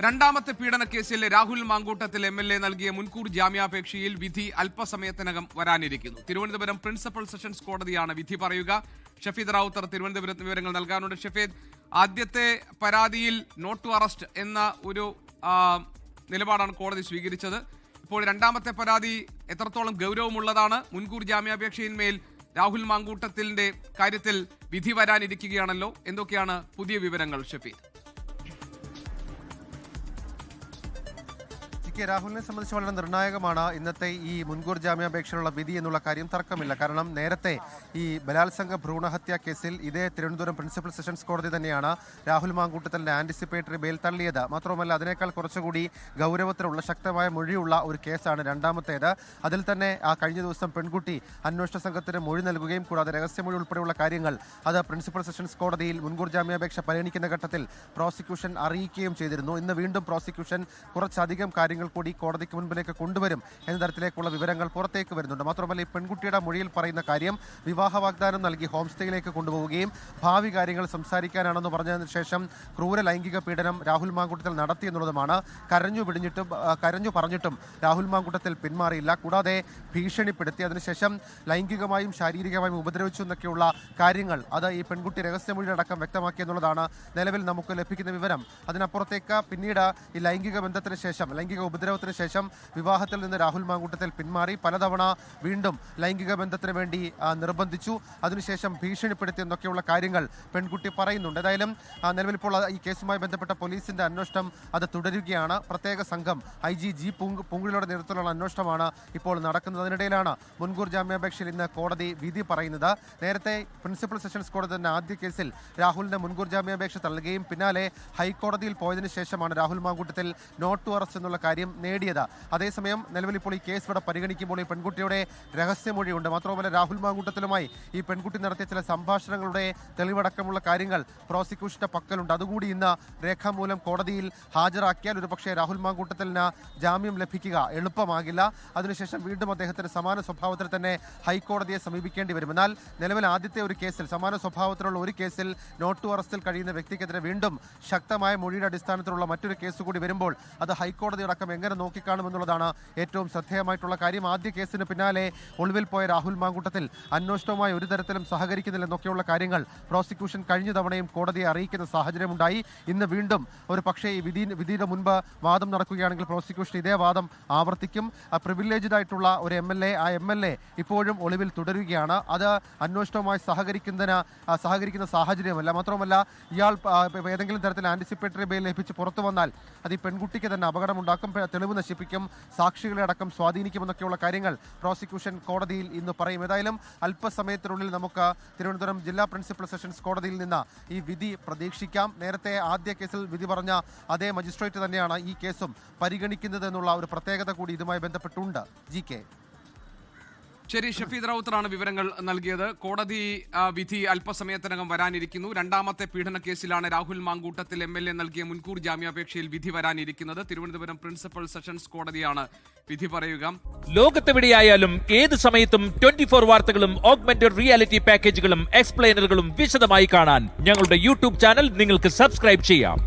രണ്ടാമത്തെ പീഡന കേസിൽ രാഹുൽ മാങ്കൂട്ടത്തിൽ MLA നൽകിയ മുൻകൂർ ജാമ്യാപേക്ഷയിൽ വിധി അല്പസമയത്തിനകം വരാനിരിക്കുന്നു. തിരുവനന്തപുരം പ്രിൻസിപ്പൽ സെഷൻസ് കോടതിയാണ് വിധി പറയുക. ഷഫീദ് റാവുത്തർ തിരുവനന്തപുരത്ത് വിവരങ്ങൾ നൽകാനുണ്ട്. ഷഫീദ്, ആദ്യത്തെ പരാതിയിൽ നോട്ട് ടു അറസ്റ്റ് എന്ന ഒരു നിലപാടാണ് കോടതി സ്വീകരിച്ചത്. ഇപ്പോൾ രണ്ടാമത്തെ പരാതി എത്രത്തോളം ഗൗരവമുള്ളതാണ്? മുൻകൂർ ജാമ്യാപേക്ഷയിന്മേൽ രാഹുൽ മാങ്കൂട്ടത്തിന്റെ കാര്യത്തിൽ വിധി വരാനിരിക്കുകയാണല്ലോ. എന്തൊക്കെയാണ് പുതിയ വിവരങ്ങൾ ഷഫീദ്? രാഹുലിനെ സംബന്ധിച്ച് വളരെ നിർണായകമാണ് ഇന്നത്തെ ഈ മുൻകൂർ ജാമ്യാപേക്ഷയിലുള്ള വിധി എന്നുള്ള കാര്യം തർക്കമില്ല. കാരണം നേരത്തെ ഈ ബലാത്സംഗ ഭ്രൂണഹത്യാ കേസിൽ ഇതേ തിരുവനന്തപുരം പ്രിൻസിപ്പൽ സെഷൻസ് കോടതി തന്നെയാണ് രാഹുൽ മാങ്കൂട്ടത്തിന്റെ ആന്റിസിപ്പേറ്ററി ബെയിൽ തള്ളിയത്. മാത്രമല്ല, അതിനേക്കാൾ കുറച്ചുകൂടി ഗൗരവത്തിലുള്ള ശക്തമായ മൊഴിയുള്ള ഒരു കേസാണ് രണ്ടാമത്തേത്. അതിൽ തന്നെ കഴിഞ്ഞ ദിവസം പെൺകുട്ടി അന്വേഷണ സംഘത്തിന് മൊഴി നൽകുകയും കൂടാതെ രഹസ്യമൊഴി ഉൾപ്പെടെയുള്ള കാര്യങ്ങൾ അത് പ്രിൻസിപ്പൽ സെഷൻസ് കോടതിയിൽ മുൻകൂർ ജാമ്യാപേക്ഷ പരിഗണിക്കുന്ന ഘട്ടത്തിൽ പ്രോസിക്യൂഷൻ അറിയിക്കുകയും ചെയ്തിരുന്നു. ഇന്ന് വീണ്ടും പ്രോസിക്യൂഷൻ കുറച്ചധികം കാര്യങ്ങൾ കൂടി കോടതിക്ക് മുൻപിലേക്ക് കൊണ്ടുവരും എന്ന തരത്തിലേക്കുള്ള വിവരങ്ങൾ പുറത്തേക്ക് വരുന്നുണ്ട്. മാത്രമല്ല, ഈ പെൺകുട്ടിയുടെ മൊഴിയിൽ പറയുന്ന കാര്യം വിവാഹ വാഗ്ദാനം നൽകി ഹോം സ്റ്റേയിലേക്ക് കൊണ്ടുപോവുകയും ഭാവി കാര്യങ്ങൾ സംസാരിക്കാനാണെന്ന് പറഞ്ഞതിന് ശേഷം ക്രൂര ലൈംഗിക പീഡനം രാഹുൽ മാങ്കൂട്ടത്തിൽ നടത്തി എന്നുള്ളതുമാണ്. കരഞ്ഞു പറഞ്ഞിട്ടും രാഹുൽ മാങ്കൂട്ടത്തിൽ പിന്മാറിയില്ല. കൂടാതെ ഭീഷണിപ്പെടുത്തി, അതിനുശേഷം ലൈംഗികമായും ശാരീരികമായും ഉപദ്രവിച്ചു എന്നൊക്കെയുള്ള കാര്യങ്ങൾ അത് ഈ പെൺകുട്ടി രഹസ്യമൊഴിയടക്കം വ്യക്തമാക്കി എന്നുള്ളതാണ് നിലവിൽ നമുക്ക് ലഭിക്കുന്ന വിവരം. അതിനപ്പുറത്തേക്ക് പിന്നീട് ഈ ലൈംഗിക ബന്ധത്തിന് ശേഷം, ലൈംഗിക ഉപദ്രവത്തിന് ശേഷം വിവാഹത്തിൽ നിന്ന് രാഹുൽ മാങ്കൂട്ടത്തിൽ പിന്മാറി പലതവണ വീണ്ടും ലൈംഗിക ബന്ധത്തിന് വേണ്ടി നിർബന്ധിച്ചു, അതിനുശേഷം ഭീഷണിപ്പെടുത്തി എന്നൊക്കെയുള്ള കാര്യങ്ങൾ പെൺകുട്ടി പറയുന്നുണ്ട്. ഏതായാലും നിലവിൽ ഇപ്പോൾ ഈ കേസുമായി ബന്ധപ്പെട്ട പോലീസിന്റെ അന്വേഷണം അത് തുടരുകയാണ്. പ്രത്യേക സംഘം IG ജി പൂങ്കുഴിയുടെ നേതൃത്വത്തിലുള്ള അന്വേഷണമാണ് ഇപ്പോൾ നടക്കുന്നത്. അതിനിടയിലാണ് മുൻകൂർ ജാമ്യാപേക്ഷയിൽ ഇന്ന് കോടതി വിധി പറയുന്നത്. നേരത്തെ പ്രിൻസിപ്പൽ സെഷൻസ് കോടതി തന്നെ ആദ്യ കേസിൽ രാഹുലിന്റെ മുൻകൂർ ജാമ്യാപേക്ഷ തള്ളുകയും പിന്നാലെ ഹൈക്കോടതിയിൽ പോയതിനു ശേഷമാണ് Rahul Mamkootathil not to arrest എന്നുള്ള കാര്യം നേടിയത്. അതേസമയം നിലവിൽ ഇപ്പോൾ ഈ കേസ് ഇവിടെ പരിഗണിക്കുമ്പോൾ ഈ പെൺകുട്ടിയുടെ രഹസ്യമൊഴിയുണ്ട്. മാത്രമല്ല, രാഹുൽ മാങ്കൂട്ടത്തിലുമായി ഈ പെൺകുട്ടി നടത്തിയ ചില സംഭാഷണങ്ങളുടെ തെളിവടക്കമുള്ള കാര്യങ്ങൾ പ്രോസിക്യൂഷന്റെ പക്കലുണ്ട്. അതുകൂടി ഇന്ന് രേഖാമൂലം കോടതിയിൽ ഹാജരാക്കിയാൽ ഒരുപക്ഷെ രാഹുൽ മാങ്കൂട്ടത്തിന് ജാമ്യം ലഭിക്കുക എളുപ്പമാകില്ല. അതിനുശേഷം വീണ്ടും അദ്ദേഹത്തിന് സമാന സ്വഭാവത്തിൽ തന്നെ ഹൈക്കോടതിയെ സമീപിക്കേണ്ടി വരും. എന്നാൽ നിലവിൽ ആദ്യത്തെ ഒരു കേസിൽ, സമാന സ്വഭാവത്തിലുള്ള ഒരു കേസിൽ നോട്ട് ടു അറസ്റ്റിൽ കഴിയുന്ന വ്യക്തിക്കെതിരെ വീണ്ടും ശക്തമായ മൊഴിയുടെ അടിസ്ഥാനത്തിലുള്ള മറ്റൊരു കേസ് കൂടി വരുമ്പോൾ അത് ഹൈക്കോടതി അടക്കം എങ്ങനെ നോക്കിക്കാണുമെന്നുള്ളതാണ് ഏറ്റവും ശ്രദ്ധേയമായിട്ടുള്ള കാര്യം. ആദ്യ കേസിന് പിന്നാലെ ഒളിവിൽ പോയ രാഹുൽ മാങ്കൂട്ടത്തിൽ അന്വേഷണവുമായി ഒരു തരത്തിലും സഹകരിക്കുന്നില്ലെന്നൊക്കെയുള്ള കാര്യങ്ങൾ പ്രോസിക്യൂഷൻ കഴിഞ്ഞ തവണയും കോടതിയെ അറിയിക്കുന്ന സാഹചര്യമുണ്ടായി. ഇന്ന് വീണ്ടും ഒരു പക്ഷേ ഈ വിധിയുടെ മുൻപ് വാദം നടക്കുകയാണെങ്കിൽ പ്രോസിക്യൂഷൻ ഇതേ വാദം ആവർത്തിക്കും. പ്രിവിലേജ്ഡ് ആയിട്ടുള്ള ഒരു MLA ഇപ്പോഴും ഒളിവിൽ തുടരുകയാണ്. അത് അന്വേഷണവുമായി സഹകരിക്കുന്ന സാഹചര്യമല്ല. മാത്രമല്ല, ഇയാൾ ഏതെങ്കിലും തരത്തിൽ ആന്റിസിപ്പേറ്ററി ബെയിൽ ലഭിച്ച് പുറത്തു വന്നാൽ അത് ഈ പെൺകുട്ടിക്ക് തന്നെ അപകടമുണ്ടാക്കും, തെളിവ് നശിപ്പിക്കും, സാക്ഷികളെ അടക്കം സ്വാധീനിക്കുമെന്നൊക്കെയുള്ള കാര്യങ്ങൾ പ്രോസിക്യൂഷൻ കോടതിയിൽ ഇന്ന് പറയും. ഏതായാലും അല്പസമയത്തിനുള്ളിൽ നമുക്ക് തിരുവനന്തപുരം ജില്ലാ പ്രിൻസിപ്പൽ സെഷൻസ് കോടതിയിൽ നിന്ന് ഈ വിധി പ്രതീക്ഷിക്കാം. നേരത്തെ ആദ്യ കേസിൽ വിധി പറഞ്ഞ അതേ മജിസ്ട്രേറ്റ് തന്നെയാണ് ഈ കേസും പരിഗണിക്കുന്നത് എന്നുള്ള ഒരു പ്രത്യേകത കൂടി ഇതുമായി ബന്ധപ്പെട്ടുണ്ട്. GK. ശരി, ഷഫീദ് റാവുത്തറാണ് വിവരങ്ങൾ നൽകിയത്. കോടതി വിധി അല്പസമയത്തിനകം വരാനിരിക്കുന്നു. രണ്ടാമത്തെ പീഡന കേസിലാണ് രാഹുൽ മാങ്കൂട്ടത്തിൽ MLA നൽകിയ മുൻകൂർ ജാമ്യാപേക്ഷയിൽ വിധി വരാനിരിക്കുന്നത്. തിരുവനന്തപുരം പ്രിൻസിപ്പൽ സെഷൻസ് കോടതിയാണ് വിധി പറയുക. ലോകത്തെവിടെയായാലും ഏത് സമയത്തും 24 വാർത്തകളും ഓഗ്മെന്റഡ് റിയാലിറ്റി പാക്കേജുകളും എക്സ്പ്ലെയിനറുകളും വിശദമായി കാണാൻ ഞങ്ങളുടെ YouTube ചാനൽ നിങ്ങൾക്ക് സബ്സ്ക്രൈബ് ചെയ്യാം.